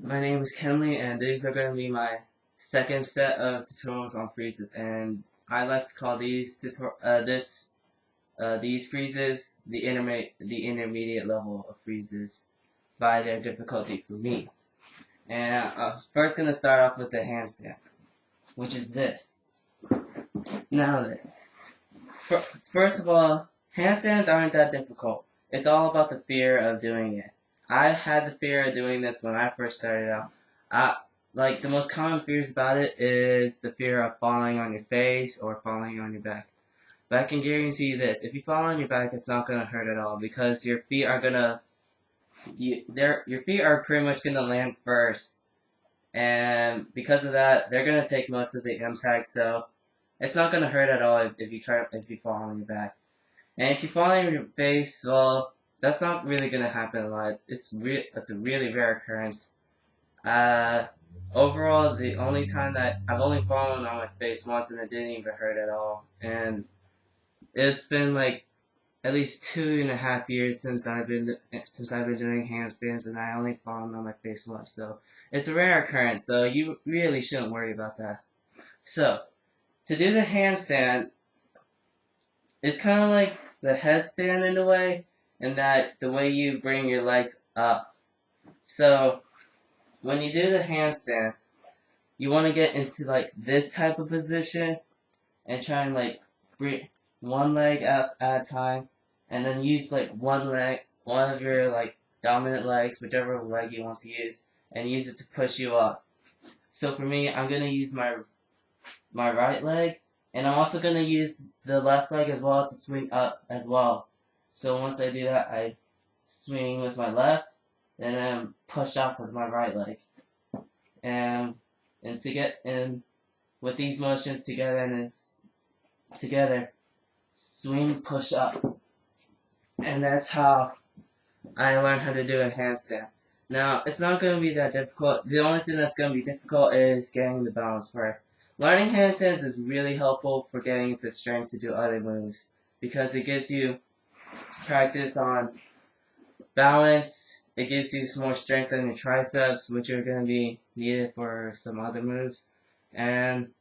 My name is Kenley, and these are going to be my second set of tutorials on freezes. And I like to call these freezes the intermediate level of freezes by their difficulty for me. And first, going to start off with the handstand, which is this. Now, first of all, handstands aren't that difficult. It's all about the fear of doing it. I had the fear of doing this when I first started out. Like, the most common fears about it is the fear of falling on your face or falling on your back. But I can guarantee you this, if you fall on your back, it's not going to hurt at all because your feet are going to, your feet are pretty much going to land first. And because of that, they're going to take most of the impact, so it's not going to hurt at all if you fall on your back. And if you fall on your face, well, that's not really going to happen a lot. It's a really rare occurrence. Overall, the only time that I've only fallen on my face once and it didn't even hurt at all. And it's been like at least 2.5 years since I've been doing handstands, and I only fallen on my face once. So it's a rare occurrence. So you really shouldn't worry about that. So to do the handstand, it's kind of like the headstand in a way, in that the way you bring your legs up. So when you do the handstand, you want to get into like this type of position and try and like bring one leg up at a time, and then use like one of your like dominant legs, whichever leg you want to use, and use it to push you up. So for me, I'm gonna use my right leg, and I'm also gonna use the left leg as well to swing up as well. So once I do that, I swing with my left, and then push off with my right leg. And to get in with these motions together, swing, push up. And that's how I learned how to do a handstand. Now, it's not going to be that difficult. The only thing that's going to be difficult is getting the balance for it. Learning handstands is really helpful for getting the strength to do other moves, because it gives you practice on balance. It gives you some more strength in your triceps, which are going to be needed for some other moves. And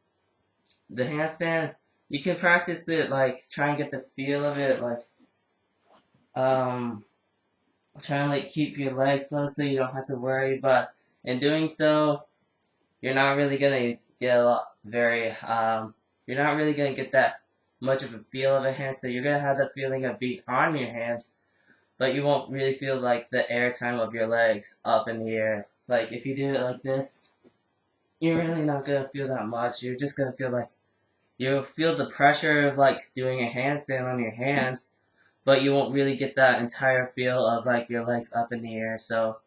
the handstand, you can practice it, like, try and get the feel of it, like, try and, like, keep your legs low so you don't have to worry, but in doing so, you're not really going to get you're not really going to get that much of a feel of a handstand. You're going to have the feeling of being on your hands, but you won't really feel like the air time of your legs up in the air. Like, if you do it like this, you're really not going to feel that much. You're just going to feel like, you'll feel the pressure of like doing a handstand on your hands, but you won't really get that entire feel of like your legs up in the air. So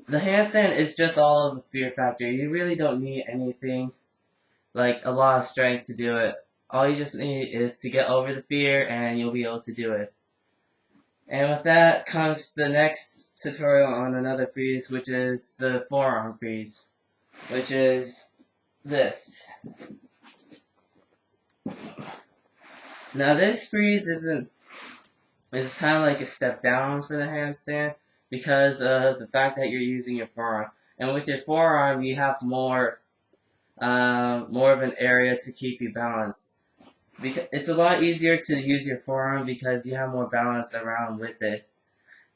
the handstand is just all of the fear factor. You really don't need anything like a lot of strength to do it. All you just need is to get over the fear, and you'll be able to do it. And with that comes the next tutorial on another freeze, which is the forearm freeze, which is this. Now this freeze is kind of like a step down for the handstand because of the fact that you're using your forearm. And with your forearm, you have more of an area to keep you balanced. Because it's a lot easier to use your forearm because you have more balance around with it.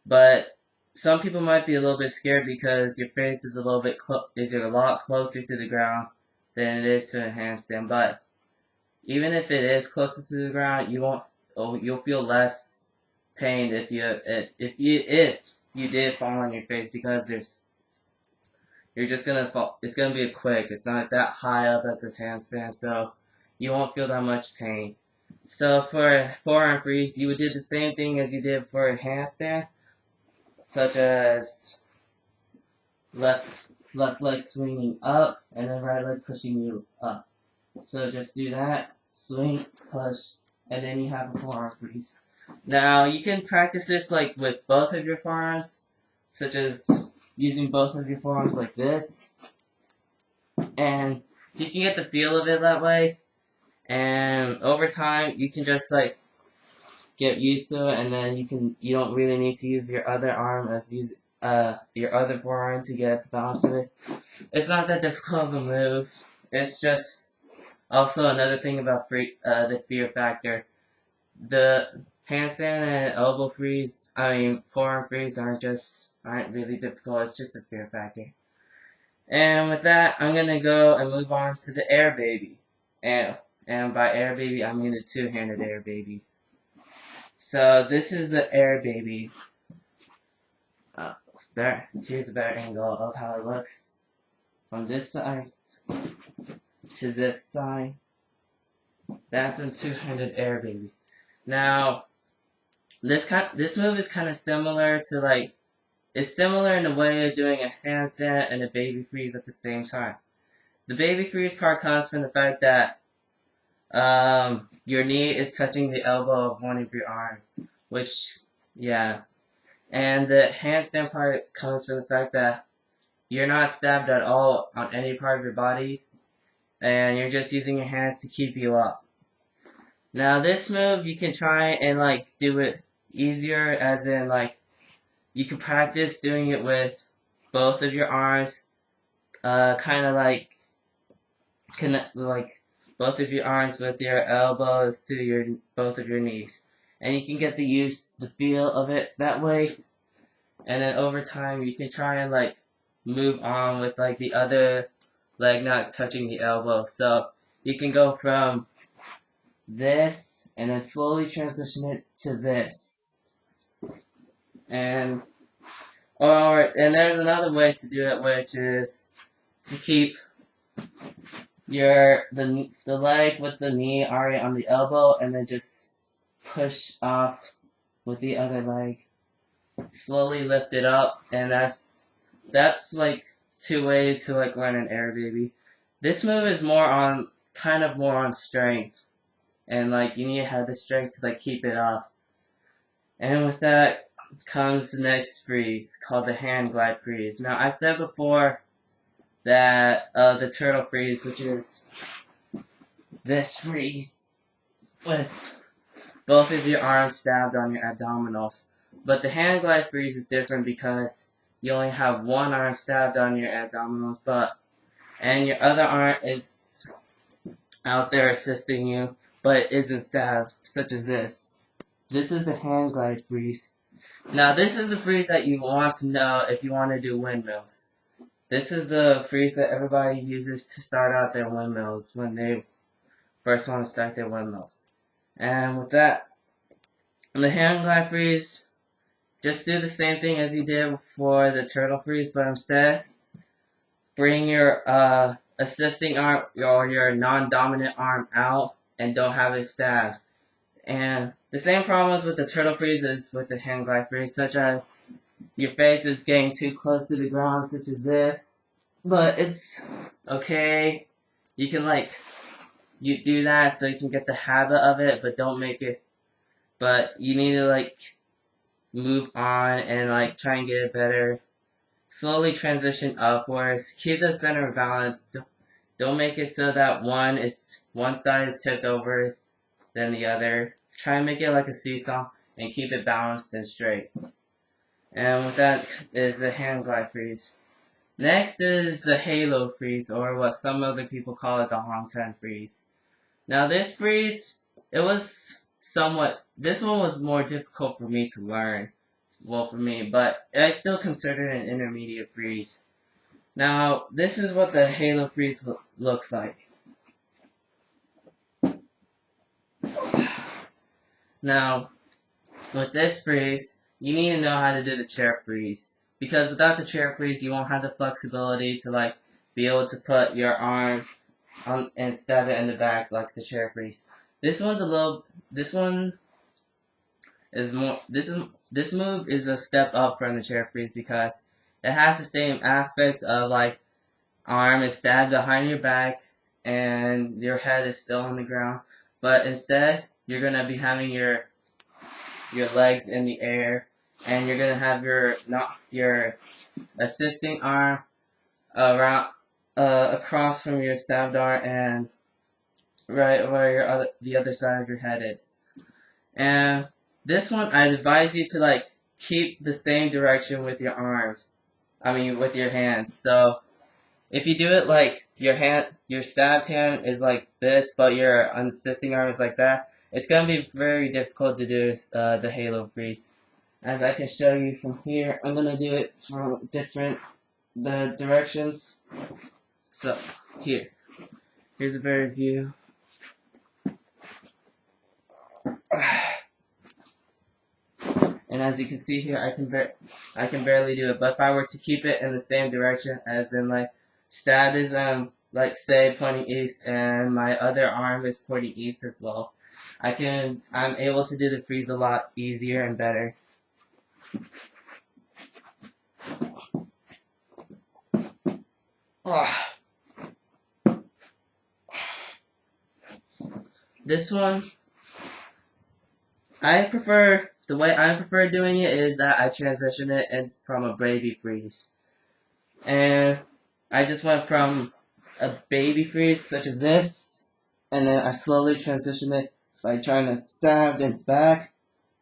But some people might be a little bit scared because your face is a lot closer to the ground than it is to a handstand. But even if it is closer to the ground, you'll feel less pain if you did fall on your face, because you're just gonna fall. It's gonna be quick. It's not that high up as a handstand, so you won't feel that much pain. So for forearm freeze, you would do the same thing as you did for a handstand, such as left leg swinging up and then right leg pushing you up. So just do that, swing, push, and then you have a forearm freeze. Now you can practice this like with both of your forearms, such as using both of your forearms like this, and you can get the feel of it that way. And over time, you can just like get used to it, and then you don't really need to use your other arm your other forearm to get the balance of it. It's not that difficult of a move. It's just also another thing about the fear factor. The handstand and elbow freeze, forearm freeze aren't really difficult. It's just a fear factor. And with that, I'm gonna go and move on to the Airbaby. And by Airbaby, I mean the two-handed Airbaby. So this is the Airbaby. Here's a better angle of how it looks from this side to this side. That's a two-handed Airbaby. Now, this move is kind of similar to it's similar in the way of doing a handstand and a baby freeze at the same time. The baby freeze part comes from the fact that your knee is touching the elbow of one of your arm, and the handstand part comes from the fact that you're not stabbed at all on any part of your body, and you're just using your hands to keep you up. Now this move, you can try and do it easier, as in you can practice doing it with both of your arms, connect both of your arms with your elbows to both of your knees, and you can get the feel of it that way. And then over time, you can try and move on with the other leg not touching the elbow. So you can go from this and then slowly transition it to this. And there's another way to do it, which is to keep the leg with the knee already on the elbow, and then just push off with the other leg. Slowly lift it up, and that's two ways to learn an Airbaby. This move is more on strength, and you need to have the strength to keep it up. And with that comes the next freeze, called the Handglide Freeze. Now, I said before that the turtle freeze, which is this freeze with both of your arms stabbed on your abdominals. But the Handglide Freeze is different because you only have one arm stabbed on your abdominals, and your other arm is out there assisting you, but it isn't stabbed, such as this. This is the Handglide Freeze. Now, this is the freeze that you want to know if you want to do windmills. This is the freeze that everybody uses to start out their windmills when they first want to start their windmills. And with that, the Handglide Freeze, just do the same thing as you did for the turtle freeze, but instead, bring your assisting arm or your non-dominant arm out and don't have it stabbed. And the same problems with the turtle freeze as with the Handglide Freeze, such as your face is getting too close to the ground, such as this. But it's okay. You can you do that so you can get the habit of it, but don't make it. But you need to move on and try and get it better. Slowly transition upwards. Keep the center of balance. Don't make it so that one side is tipped over than the other. Try and make it like a seesaw and keep it balanced and straight. And with that is the Handglide Freeze. Next is the Halo Freeze, or what some other people call it, the Handstand Freeze. Now this freeze, this one was more difficult for me to learn. Well, for me, but I still consider it an intermediate freeze. Now, this is what the Halo Freeze looks like. Now, with this freeze, you need to know how to do the chair freeze. Because without the chair freeze, you won't have the flexibility to be able to put your arm on and stab it in the back like the chair freeze. This move is a step up from the chair freeze because it has the same aspects of arm is stabbed behind your back and your head is still on the ground, but instead you're gonna be having your legs in the air, and you're gonna have your assisting arm around across from your stabbed arm and right where the other side of your head is. And this one, I advise you to keep the same direction with your arms. With your hands. So if you do it like your stabbed hand is like this, but your unassisting arm is like that, it's gonna be very difficult to do the halo freeze. As I can show you from here, I'm gonna do it from the directions. So here's a better view. And as you can see here, I can barely do it. But if I were to keep it in the same direction, as in like stab is like say pointing east, and my other arm is pointing east as well, I'm able to do the freeze a lot easier and better. This one, the way I prefer doing it is that I transition it from a baby freeze. And I just went from a baby freeze such as this, and then I slowly transition it by trying to stab in the back,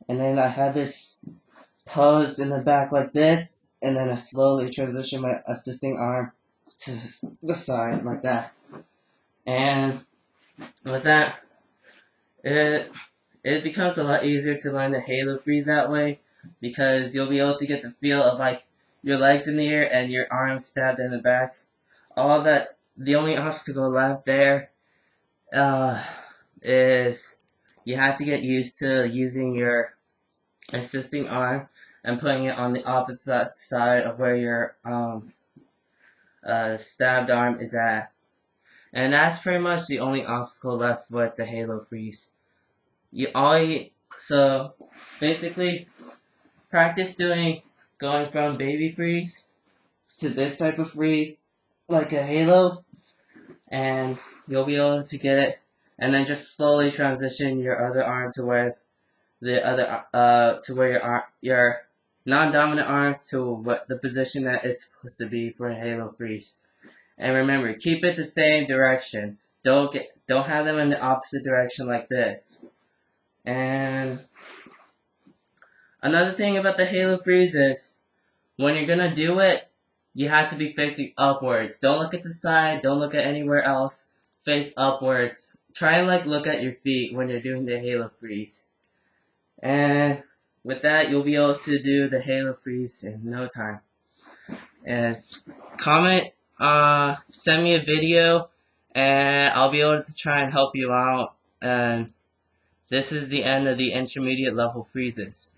and then I had this pose in the back like this, and then I slowly transition my assisting arm to the side like that. And with that, it becomes a lot easier to learn the halo freeze that way, because you'll be able to get the feel of like your legs in the air and your arms stabbed in the back. The only obstacle left there is you have to get used to using your assisting arm and putting it on the opposite side of where your stabbed arm is at. And that's pretty much the only obstacle left with the halo freeze. So basically, practice going from baby freeze to this type of freeze, like a halo, and you'll be able to get it. And then just slowly transition your other arm to where your non-dominant arm to the position that it's supposed to be for a halo freeze. And remember, keep it the same direction. Don't have them in the opposite direction like this. And another thing about the halo freeze is when you're gonna do it, you have to be facing upwards. Don't look at the side. Don't look at anywhere else. Face upwards. Try and look at your feet when you're doing the halo freeze. And with that, you'll be able to do the halo freeze in no time. Comment, send me a video, and I'll be able to try and help you out. And this is the end of the intermediate level freezes.